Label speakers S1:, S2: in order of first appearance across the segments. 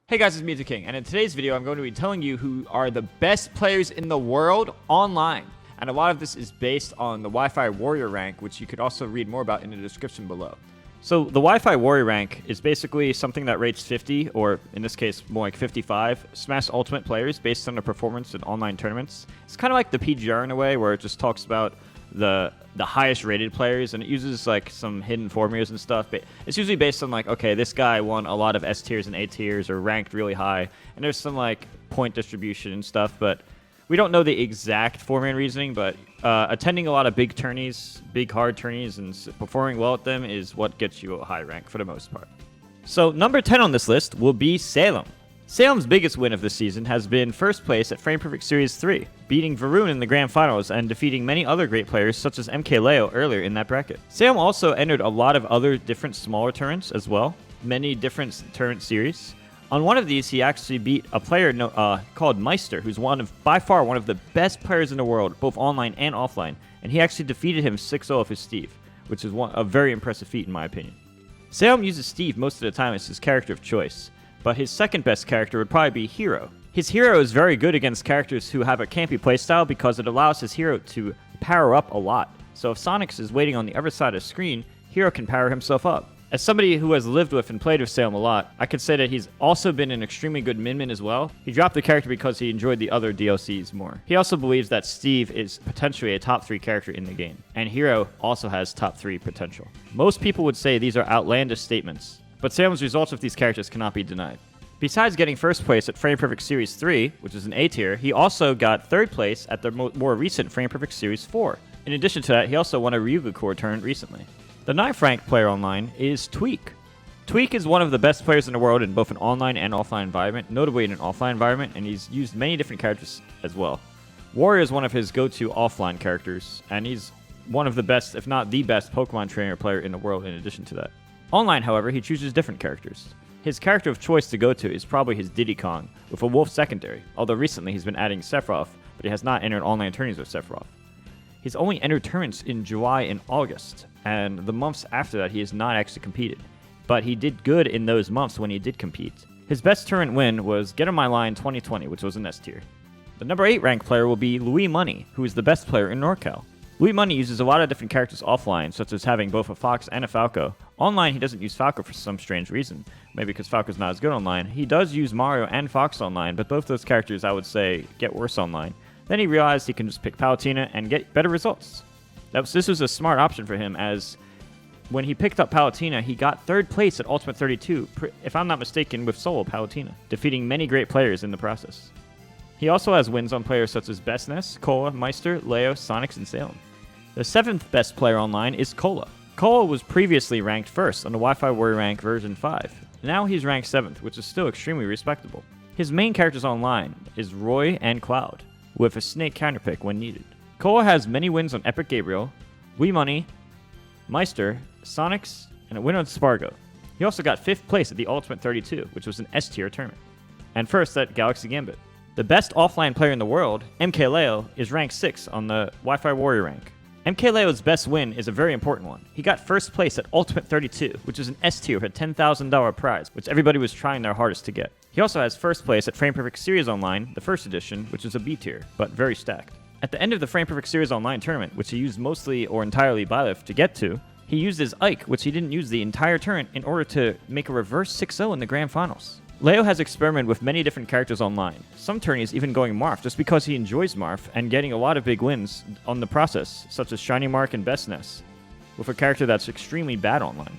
S1: Hey guys, it's Meister King, and in today's video I'm going to be telling you who are the best players in the world online. And a lot of this is based on the Wi-Fi Warrior rank, which you could also read more about in the description below. So the Wi-Fi Warrior rank is basically something that rates 50, or in this case more like 55, Smash Ultimate players based on their performance in online tournaments. It's kind of like the PGR in a way, where it just talks about the highest rated players, and it uses like some hidden formulas and stuff, but it's usually based on like, okay, this guy won a lot of S tiers and A tiers or ranked really high, and there's some like point distribution and stuff, but we don't know the exact formula and reasoning. But attending a lot of big tourneys, big hard tourneys, and performing well at them is what gets you a high rank for the most part. So number 10 on this list will be Salem. Salem's biggest win of this season has been first place at Frame Perfect Series 3, beating Varun in the Grand Finals and defeating many other great players such as MK Leo earlier in that bracket. Salem also entered a lot of other different smaller tournaments as well, many different tournament series. On one of these, he actually beat a player called Meister, who's by far one of the best players in the world, both online and offline, and he actually defeated him 6-0 of his Steve, which is a very impressive feat in my opinion. Salem uses Steve most of the time as his character of choice, but his second best character would probably be Hero. His Hero is very good against characters who have a campy playstyle because it allows his Hero to power up a lot. So if Sonix is waiting on the other side of the screen, Hero can power himself up. As somebody who has lived with and played with Salem a lot, I could say that he's also been an extremely good min as well. He dropped the character because he enjoyed the other DLCs more. He also believes that Steve is potentially a top 3 character in the game, and Hero also has top 3 potential. Most people would say these are outlandish statements, but Salem's results with these characters cannot be denied. Besides getting first place at Frame Perfect Series 3, which is an A tier, he also got third place at the more recent Frame Perfect Series 4. In addition to that, he also won a Ryugu Core tournament recently. The 9th ranked player online is Tweek. Tweek is one of the best players in the world in both an online and offline environment, notably in an offline environment, and he's used many different characters as well. Warrior is one of his go-to offline characters, and he's one of the best, if not the best, Pokemon trainer player in the world in addition to that. Online, however, he chooses different characters. His character of choice to go to is probably his Diddy Kong, with a Wolf secondary, although recently he's been adding Sephiroth, but he has not entered online tourneys with Sephiroth. He's only entered tournaments in July and August, and the months after that he has not actually competed, but he did good in those months when he did compete. His best tournament win was Get On My Line 2020, which was an S tier. The number 8 ranked player will be Louis Money, who is the best player in NorCal. Louis Money uses a lot of different characters offline, such as having both a Fox and a Falco. Online, he doesn't use Falco for some strange reason, maybe because Falco's not as good online. He does use Mario and Fox online, but both those characters, I would say, get worse online. Then he realized he can just pick Palutena and get better results. This was a smart option for him, as when he picked up Palutena, he got third place at Ultimate 32, if I'm not mistaken, with solo Palutena, defeating many great players in the process. He also has wins on players such as Bestness, Cola, Meister, Leo, Sonix, and Salem. The 7th best player online is Cola. Cola was previously ranked first on the Wi-Fi Warrior rank version 5. Now he's ranked 7th, which is still extremely respectable. His main characters online is Roy and Cloud, with a Snake counterpick when needed. Cola has many wins on Epic Gabriel, Wii Money, Meister, Sonix, and a win on Spargo. He also got 5th place at the Ultimate 32, which was an S tier tournament, and first at Galaxy Gambit. The best offline player in the world, MK Leo, is ranked 6 on the Wi-Fi Warrior rank. MK Leo's best win is a very important one. He got first place at Ultimate 32, which is an S tier with a $10,000 prize, which everybody was trying their hardest to get. He also has first place at Frame Perfect Series Online, the first edition, which is a B tier, but very stacked. At the end of the Frame Perfect Series Online tournament, which he used mostly or entirely Byleth to get to, he used his Ike, which he didn't use the entire tournament, in order to make a reverse 6-0 in the Grand Finals. Leo has experimented with many different characters online, some tourneys even going Marth just because he enjoys Marth and getting a lot of big wins on the process, such as Shiny Mark and Bestness, with a character that's extremely bad online.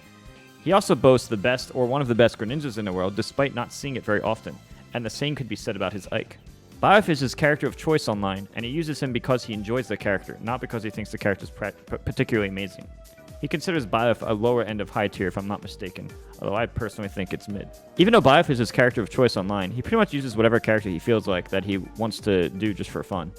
S1: He also boasts the best or one of the best Greninjas in the world despite not seeing it very often, and the same could be said about his Ike. Byleth is his character of choice online, and he uses him because he enjoys the character, not because he thinks the character is particularly amazing. He considers Byleth a lower end of high tier if I'm not mistaken, although I personally think it's mid. Even though Byleth is his character of choice online, he pretty much uses whatever character he feels like that he wants to do just for fun.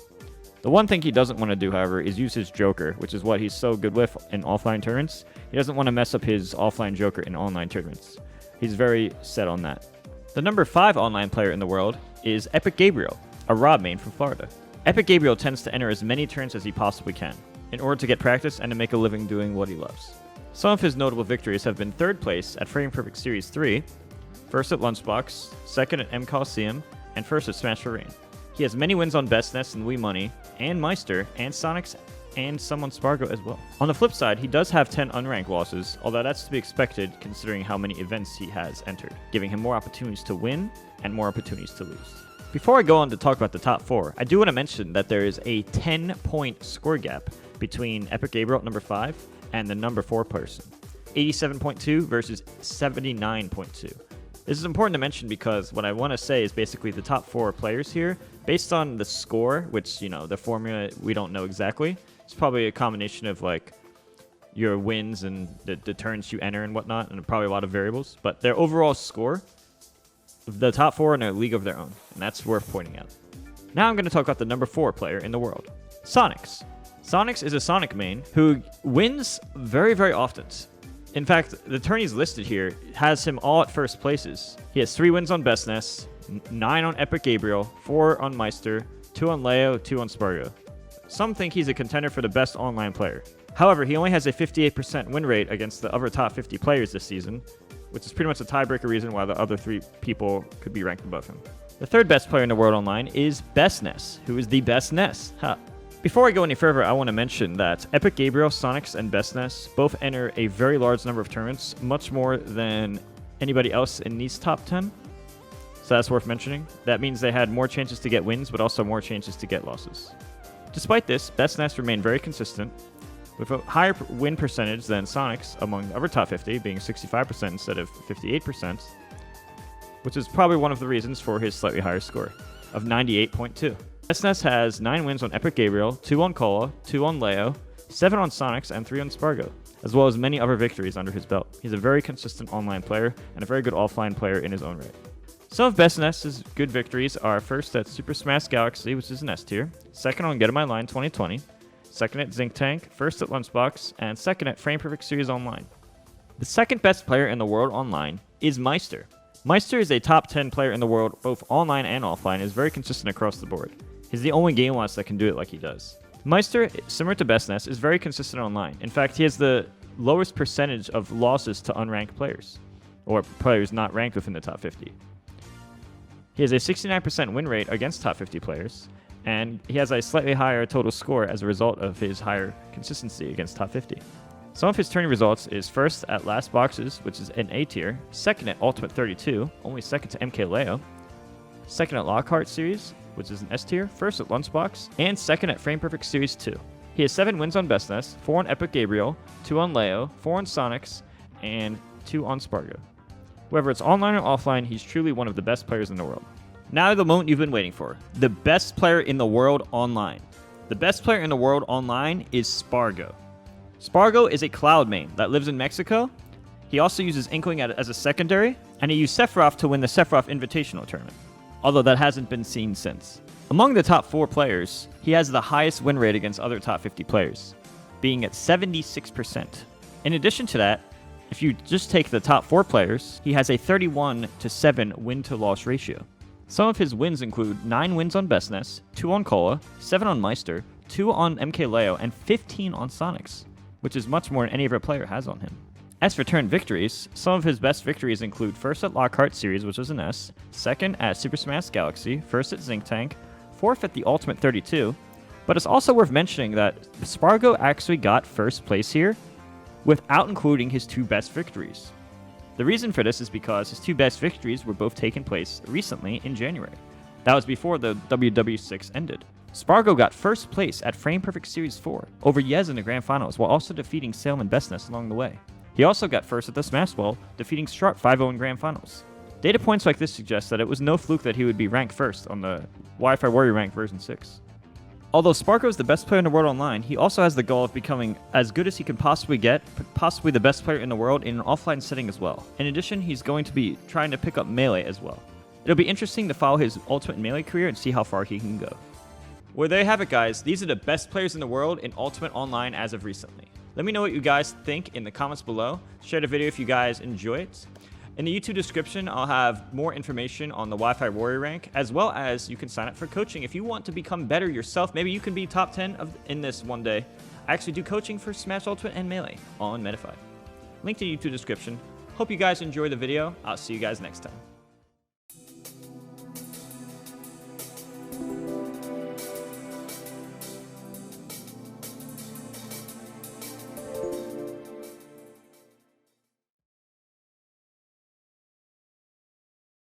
S1: The one thing he doesn't want to do, however, is use his Joker, which is what he's so good with in offline tournaments. He doesn't want to mess up his offline Joker in online tournaments. He's very set on that. The number 5 online player in the world is Epic Gabriel, a Rob main from Florida. Epic Gabriel tends to enter as many turns as he possibly can, in order to get practice and to make a living doing what he loves. Some of his notable victories have been third place at Frame Perfect Series 3, first at Lunchbox, second at M Coliseum, and first at Smash for Rain. He has many wins on Bestness and Wii Money, and Meister, and Sonix, and some on Spargo as well. On the flip side, he does have 10 unranked losses, although that's to be expected considering how many events he has entered, giving him more opportunities to win and more opportunities to lose. Before I go on to talk about the top 4, I do want to mention that there is a 10-point score gap between Epic Gabriel at number 5 and the number 4 person, 87.2 versus 79.2. This is important to mention because what I want to say is basically the top 4 players here, based on the score, which, the formula we don't know exactly. It's probably a combination of like your wins and the turns you enter and whatnot, and probably a lot of variables. But their overall score, the top 4 are in a league of their own, and that's worth pointing out. Now I'm going to talk about the number 4 player in the world, Sonix. Sonix is a Sonic main who wins very, very often. In fact, the tourneys listed here has him all at first places. He has 3 wins on Bestness, 9 on Epic Gabriel, 4 on Meister, 2 on Leo, 2 on Spargo. Some think he's a contender for the best online player. However, he only has a 58% win rate against the other top 50 players this season, which is pretty much a tiebreaker reason why the other 3 people could be ranked above him. The third best player in the world online is Bestness, who is the Bestness. Before I go any further, I want to mention that Epic Gabriel, Sonix, and Bestness both enter a very large number of tournaments, much more than anybody else in these top 10. So that's worth mentioning. That means they had more chances to get wins, but also more chances to get losses. Despite this, Bestness remained very consistent, with a higher win percentage than Sonix among the other top 50, being 65% instead of 58%, which is probably one of the reasons for his slightly higher score of 98.2. Bestness has 9 wins on Epic Gabriel, 2 on Cola, 2 on Leo, 7 on Sonix, and 3 on Spargo, as well as many other victories under his belt. He's a very consistent online player and a very good offline player in his own right. Some of Bestness's good victories are first at Super Smash Galaxy, which is an S tier, second on Get On My Line 2020, second at Zinc Tank, first at Lunchbox, and second at Frame Perfect Series Online. The second best player in the world online is Meister. Meister is a top 10 player in the world, both online and offline, and is very consistent across the board. He's the only game loss that can do it like he does. Meister, similar to Bestness, is very consistent online. In fact, he has the lowest percentage of losses to unranked players, or players not ranked within the top 50. He has a 69% win rate against top 50 players, and he has a slightly higher total score as a result of his higher consistency against top 50. Some of his tourney results is first at Last Boxes, which is an A tier, second at Ultimate 32, only second to MK Leo, second at Lockhart Series, which is an S tier, first at Lunchbox, and second at Frame Perfect Series 2. He has 7 wins on Bestness, 4 on Epic Gabriel, 2 on Leo, 4 on Sonix, and 2 on Spargo. Whether it's online or offline, he's truly one of the best players in the world. Now the moment you've been waiting for. The best player in the world online. The best player in the world online is Spargo. Spargo is a Cloud main that lives in Mexico. He also uses Inkling as a secondary, and he used Sephiroth to win the Sephiroth Invitational Tournament, although that hasn't been seen since. Among the top 4 players, he has the highest win rate against other top 50 players, being at 76%. In addition to that, if you just take the top 4 players, he has a 31-7 win-to-loss ratio. Some of his wins include 9 wins on Bestness, 2 on Cola, 7 on Meister, 2 on MK Leo, and 15 on Sonix, which is much more than any other player has on him. As for turn victories, some of his best victories include first at Lockhart Series, which was an S, second at Super Smash Galaxy, first at Zinc Tank, fourth at the Ultimate 32, but it's also worth mentioning that Spargo actually got first place here without including his 2 best victories. The reason for this is because his 2 best victories were both taking place recently in January. That was before the WW6 ended. Spargo got first place at Frame Perfect Series 4 over Yez in the Grand Finals, while also defeating Salem and Bestness along the way. He also got first at the Smash Ball, defeating Sharp 5-0 in Grand Finals. Data points like this suggest that it was no fluke that he would be ranked first on the Wi-Fi Warrior Rank version 6. Although Spargo is the best player in the world online, he also has the goal of becoming as good as he can possibly get, possibly the best player in the world in an offline setting as well. In addition, he's going to be trying to pick up Melee as well. It'll be interesting to follow his Ultimate Melee career and see how far he can go. Well, there you have it, guys. These are the best players in the world in Ultimate Online as of recently. Let me know what you guys think in the comments below. Share the video if you guys enjoy it. In the YouTube description, I'll have more information on the Wi-Fi Warrior rank, as well as you can sign up for coaching if you want to become better yourself. Maybe you can be top 10 in this one day. I actually do coaching for Smash Ultimate and Melee on Medify. Link to the YouTube description. Hope you guys enjoy the video. I'll see you guys next time.